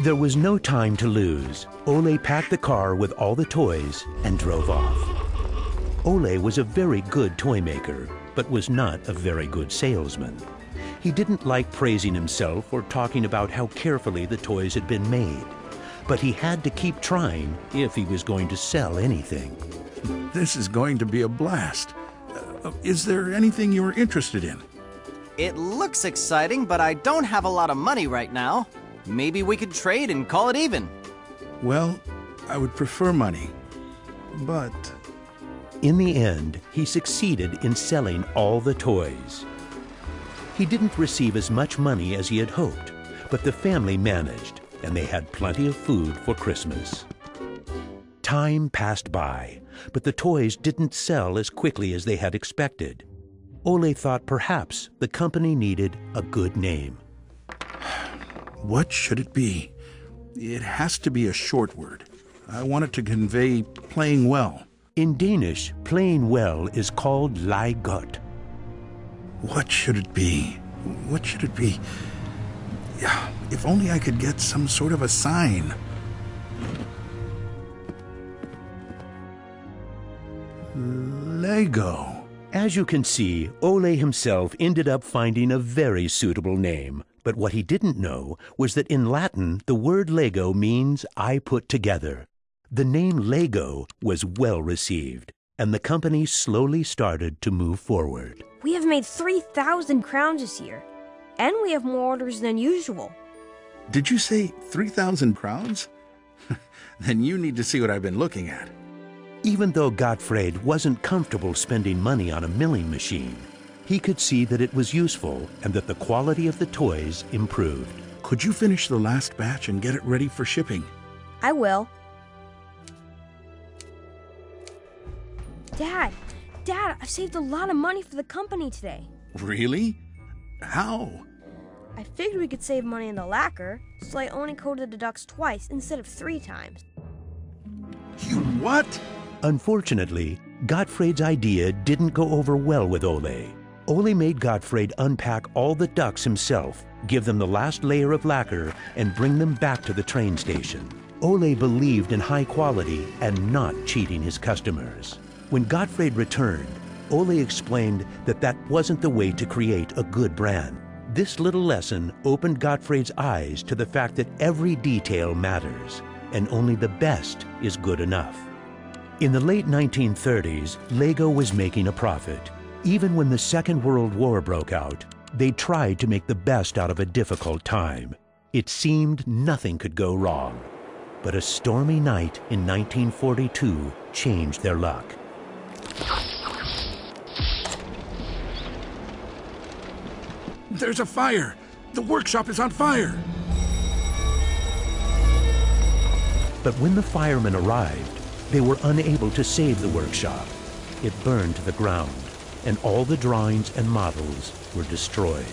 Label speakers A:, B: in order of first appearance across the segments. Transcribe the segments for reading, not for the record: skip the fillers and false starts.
A: There was no time to lose. Ole packed the car with all the toys and drove off. Ole was a very good toy maker, but was not a very good salesman. He didn't like praising himself or talking about how carefully the toys had been made. But he had to keep trying if he was going to sell anything.
B: This is going to be a blast. Is there anything you're interested in?
C: It looks exciting, but I don't have a lot of money right now. Maybe we could trade and call it even.
B: Well, I would prefer money, but...
A: In the end, he succeeded in selling all the toys. He didn't receive as much money as he had hoped, but the family managed, and they had plenty of food for Christmas. Time passed by, but the toys didn't sell as quickly as they had expected. Ole thought perhaps the company needed a good name.
B: What should it be? It has to be a short word. I want it to convey playing well.
A: In Danish, playing well is called lege godt.
B: What should it be? What should it be? Yeah, if only I could get some sort of a sign. Lego.
A: As you can see, Ole himself ended up finding a very suitable name. But what he didn't know was that in Latin, the word Lego means I put together. The name Lego was well received, and the company slowly started to move forward.
D: We have made 3,000 crowns this year, and we have more orders than usual.
B: Did you say 3,000 crowns? Then you need to see what I've been looking at.
A: Even though Gottfried wasn't comfortable spending money on a milling machine, he could see that it was useful and that the quality of the toys improved.
B: Could you finish the last batch and get it ready for shipping?
D: I will. Dad, I've saved a lot of money for the company today.
B: Really? How?
D: I figured we could save money in the lacquer, so I only coated the ducks twice instead of 3 times.
B: You what?
A: Unfortunately, Gottfried's idea didn't go over well with Ole. Ole made Gottfried unpack all the ducks himself, give them the last layer of lacquer, and bring them back to the train station. Ole believed in high quality and not cheating his customers. When Gottfried returned, Ole explained that that wasn't the way to create a good brand. This little lesson opened Gottfried's eyes to the fact that every detail matters, and only the best is good enough. In the late 1930s, Lego was making a profit. Even when the Second World War broke out, they tried to make the best out of a difficult time. It seemed nothing could go wrong. But a stormy night in 1942 changed their luck.
B: There's a fire! The workshop is on fire!
A: But when the firemen arrived, they were unable to save the workshop. It burned to the ground, and all the drawings and models were destroyed.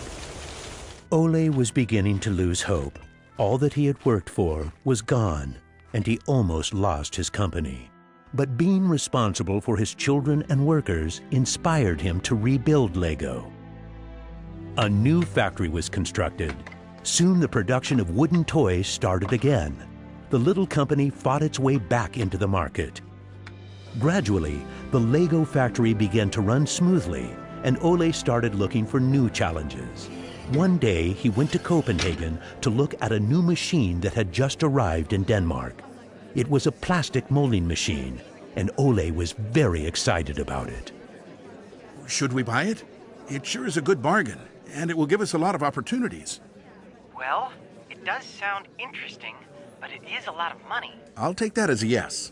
A: Ole was beginning to lose hope. All that he had worked for was gone, and he almost lost his company. But being responsible for his children and workers inspired him to rebuild Lego. A new factory was constructed. Soon the production of wooden toys started again. The little company fought its way back into the market. Gradually, the Lego factory began to run smoothly, and Ole started looking for new challenges. One day, he went to Copenhagen to look at a new machine that had just arrived in Denmark. It was a plastic molding machine, and Ole was very excited about it.
B: Should we buy it? It sure is a good bargain, and it will give us a lot of opportunities.
E: Well, it does sound interesting, but it is a lot of money.
B: I'll take that as a yes.